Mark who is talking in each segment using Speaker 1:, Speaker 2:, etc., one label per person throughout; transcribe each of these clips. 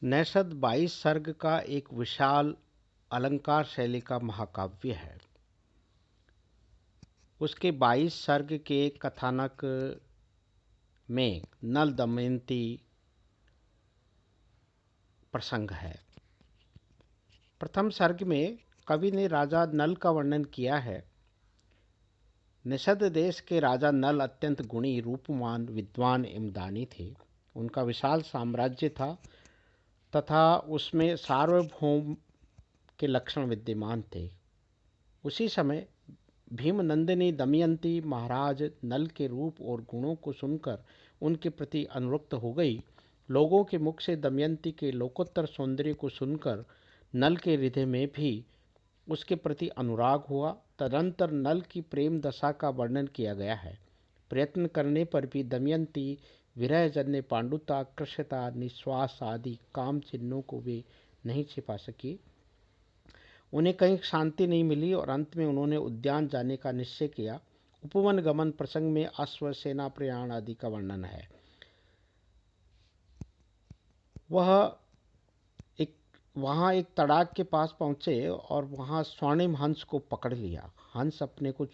Speaker 1: नैषध 22 सर्ग का एक विशाल अलंकार शैली का महाकाव्य है। उसके 22 सर्ग के कथानक में नल दमयंती प्रसंग है। प्रथम सर्ग में कवि ने राजा नल का वर्णन किया है। निषद देश के राजा नल अत्यंत गुणी, रूपवान, विद्वान एवं दानी थे। उनका विशाल साम्राज्य था तथा उसमें सार्वभौम के लक्षण विद्यमान थे। उसी समय भीमनंदिनी दमयंती महाराज नल के रूप और गुणों को सुनकर उनके प्रति अनुरक्त हो गई। लोगों के मुख से दमयंती के लोकोत्तर सौंदर्य को सुनकर नल के हृदय में भी उसके प्रति अनुराग हुआ। तदंतर नल की प्रेम दशा का वर्णन किया गया है। प्रयत्न करने पर भी दमयंती विरहजन्य पांडुता, कृशता, निश्वास आदि काम चिन्हों को वे नहीं छिपा सकी। उन्हें कहीं शांति नहीं मिली और अंत में उन्होंने उद्यान जाने का निश्चय किया। उपवन गमन प्रसंग में अश्व, सेना प्रयाण आदि का वर्णन है। वहां एक तड़ाग के पास पहुंचे और वहां स्वर्णिम हंस को पकड़ लिया। हंस अपने को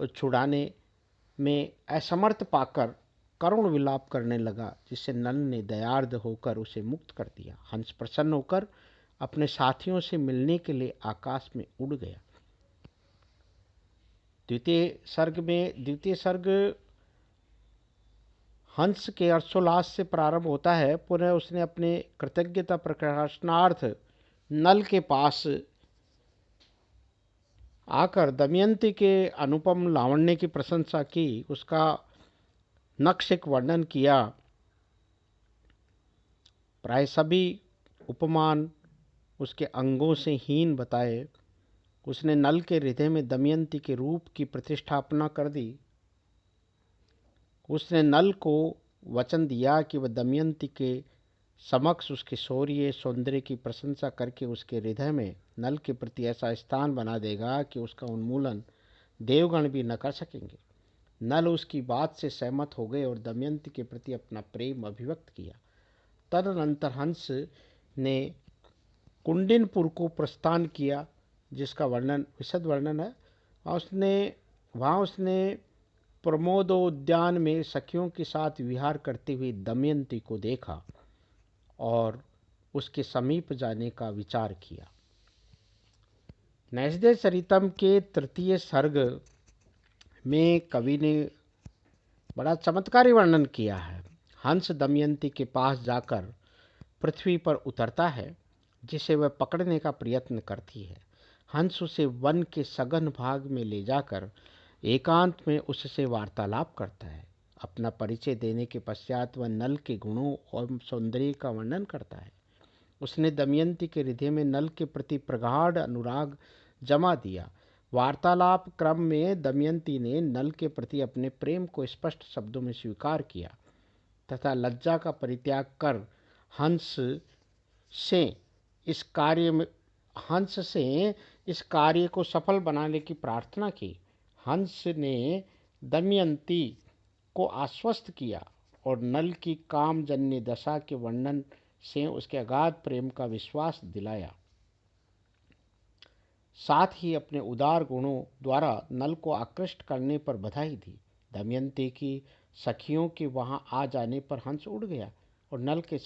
Speaker 1: छुड़ाने में असमर्थ पाकर करुण विलाप करने लगा, जिससे नल ने दयार्द होकर उसे मुक्त कर दिया। हंस प्रसन्न होकर अपने साथियों से मिलने के लिए आकाश में उड़ गया। द्वितीय सर्ग हंस के हर्षोल्लास से प्रारंभ होता है। पुनः उसने अपने कृतज्ञता प्रकाशनार्थ नल के पास आकर दमयंती के अनुपम लावण्य की प्रशंसा की, उसका नक्शिक वर्णन किया। प्राय सभी उपमान उसके अंगों से हीन बताए। उसने नल के हृदय में दमयंती के रूप की प्रतिष्ठापना कर दी। उसने नल को वचन दिया कि वह दमयंती के समक्ष उसके शौर्य सौंदर्य की प्रशंसा करके उसके हृदय में नल के प्रति ऐसा स्थान बना देगा कि उसका उन्मूलन देवगण भी न कर सकेंगे। नल उसकी बात से सहमत हो गए और दमयंती के प्रति अपना प्रेम अभिव्यक्त किया। तदनंतर हंस ने कुंडिनपुर को प्रस्थान किया, जिसका विशद वर्णन है। वहाँ उसने प्रमोदोद्यान में सखियों के साथ विहार करते हुए दमयंती को देखा और उसके समीप जाने का विचार किया। नैषध चरितम के तृतीय सर्ग में कवि ने बड़ा चमत्कारी वर्णन किया है। हंस दमयंती के पास जाकर पृथ्वी पर उतरता है, जिसे वह पकड़ने का प्रयत्न करती है। हंस उसे वन के सघन भाग में ले जाकर एकांत में उससे वार्तालाप करता है। अपना परिचय देने के पश्चात वह नल के गुणों और सौंदर्य का वर्णन करता है। उसने दमयंती के हृदय में नल के प्रति प्रगाढ़ अनुराग जमा दिया। वार्तालाप क्रम में दमयंती ने नल के प्रति अपने प्रेम को स्पष्ट शब्दों में स्वीकार किया तथा लज्जा का परित्याग कर हंस से इस कार्य को सफल बनाने की प्रार्थना की। हंस ने दमयंती को आश्वस्त किया और नल की कामजन्य दशा के वर्णन से उसके अगाध प्रेम का विश्वास दिलाया। साथ ही अपने उदार गुणों द्वारा नल को आकृष्ट करने पर बधाई दी। दमयंती की सखियों के वहां आ जाने पर हंस उड़ गया और नल के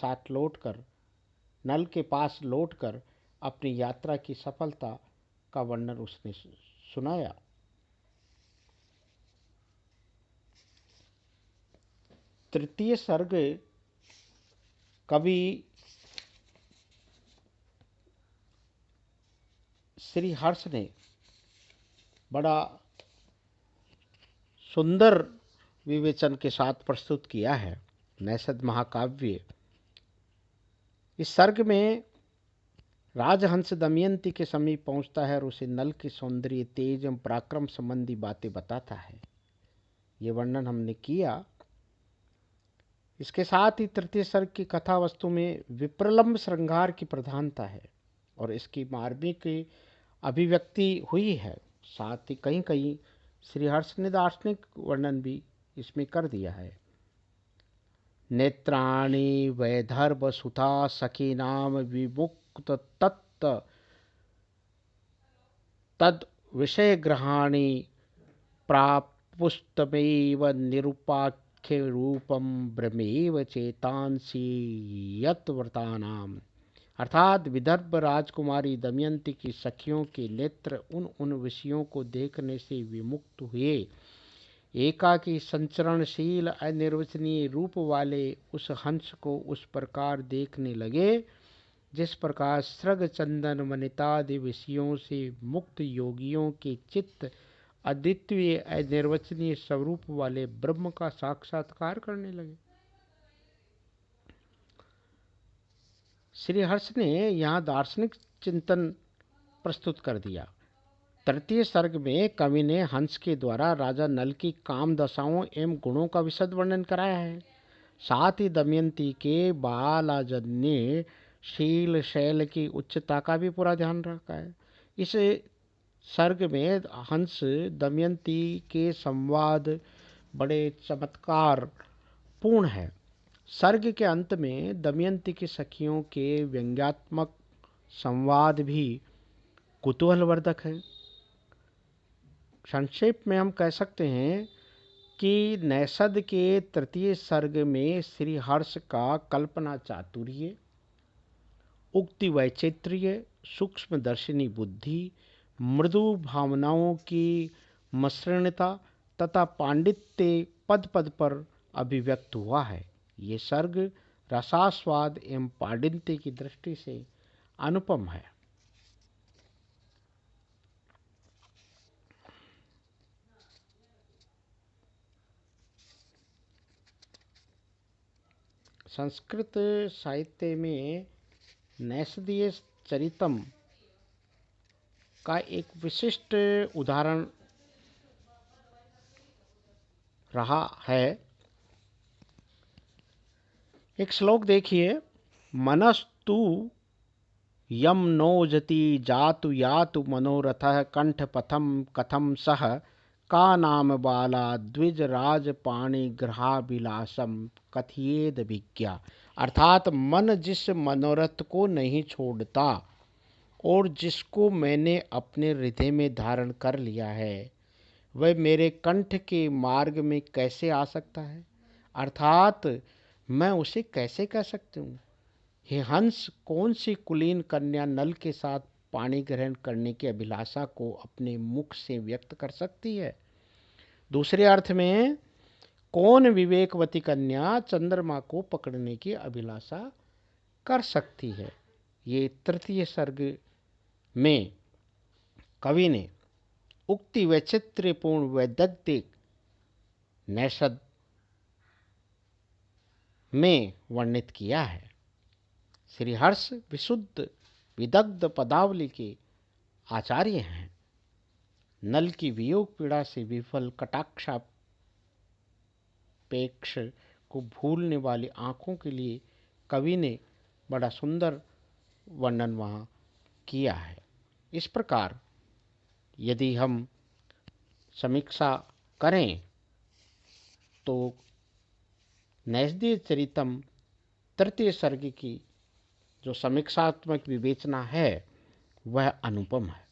Speaker 1: पास लौटकर अपनी यात्रा की सफलता का वर्णन उसने सुनाया। तृतीय सर्ग कवि श्री हर्ष ने बड़ा सुंदर विवेचन के साथ प्रस्तुत किया है। नैषध महाकाव्य इस सर्ग में राजहंस दमयंती के समीप पहुंचता है और उसे नल के सौंदर्य, तेज एवं पराक्रम संबंधी बातें बताता है। ये वर्णन हमने किया। इसके साथ ही तृतीय सर्ग की कथा वस्तु में विप्रलंब श्रृंगार की प्रधानता है और इसकी मार्मिक अभिव्यक्ति हुई है। साथ ही कहीं कहीं श्री हर्ष ने दार्शनिक वर्णन भी इसमें कर दिया है। नेत्राणि वैदर्भ सुता सखीनाम विमुक्त तत्त तद विषय ग्रहाणि प्रापुस्तमेव निरुपाख्य रूपम ब्रह्मेव चेतांसी यत्व्रतानाम। अर्थात विदर्भ राजकुमारी दमयंती की सखियों के नेत्र उन उन विषयों को देखने से विमुक्त हुए, एकाकी संचरणशील अनिर्वचनीय रूप वाले उस हंस को उस प्रकार देखने लगे जिस प्रकार सृग चंदन वनितादि विषयों से मुक्त योगियों के चित्त अद्वितीय अनिर्वचनीय स्वरूप वाले ब्रह्म का साक्षात्कार करने लगे। श्री हर्ष ने यहाँ दार्शनिक चिंतन प्रस्तुत कर दिया। तृतीय सर्ग में कवि ने हंस के द्वारा राजा नल की काम दशाओं एवं गुणों का विशद वर्णन कराया है। साथ ही दमयंती के बालाजन्य शील शैल की उच्चता का भी पूरा ध्यान रखा है। इस सर्ग में हंस दमयंती के संवाद बड़े चमत्कार पूर्ण है। सर्ग के अंत में दमयंती की सखियों के व्यंग्यात्मक संवाद भी कुतूहलवर्धक है। संक्षेप में हम कह सकते हैं कि नैषद के तृतीय सर्ग में श्री हर्ष का कल्पना चातुर्य, उक्ति वैचित्र्य, सूक्ष्मदर्शिनी बुद्धि, मृदु भावनाओं की मसृणता तथा पांडित्य पद पद पर अभिव्यक्त हुआ है। ये सर्ग रसास्वाद एवं पांडित्य की दृष्टि से अनुपम है। संस्कृत साहित्य में नैषधीय चरितम का एक विशिष्ट उदाहरण रहा है। एक श्लोक देखिए, मनस्तु यम नोजति जातु यातु मनोरथः कंठपथम कथम सह का नाम बाला द्विज राज पाणी ग्रहाभिलाषम कथियेद विज्ञा। अर्थात मन जिस मनोरथ को नहीं छोड़ता और जिसको मैंने अपने हृदय में धारण कर लिया है वह मेरे कंठ के मार्ग में कैसे आ सकता है, अर्थात मैं उसे कैसे कह सकती हूँ। हे हंस, कौन सी कुलीन कन्या नल के साथ पानी ग्रहण करने की अभिलाषा को अपने मुख से व्यक्त कर सकती है। दूसरे अर्थ में, कौन विवेकवती कन्या चंद्रमा को पकड़ने की अभिलाषा कर सकती है। ये तृतीय सर्ग में कवि ने उक्ति वैचित्र्यपूर्ण वैदग्धिक नैषद में वर्णित किया है। श्री हर्ष विशुद्ध विदग्ध पदावली के आचार्य हैं। नल की वियोग पीड़ा से विफल कटाक्षापेक्ष को भूलने वाली आंखों के लिए कवि ने बड़ा सुंदर वर्णन वहाँ किया है। इस प्रकार यदि हम समीक्षा करें तो नैषधीय चरितम तृतीय सर्ग की जो समीक्षात्मक विवेचना है वह अनुपम है।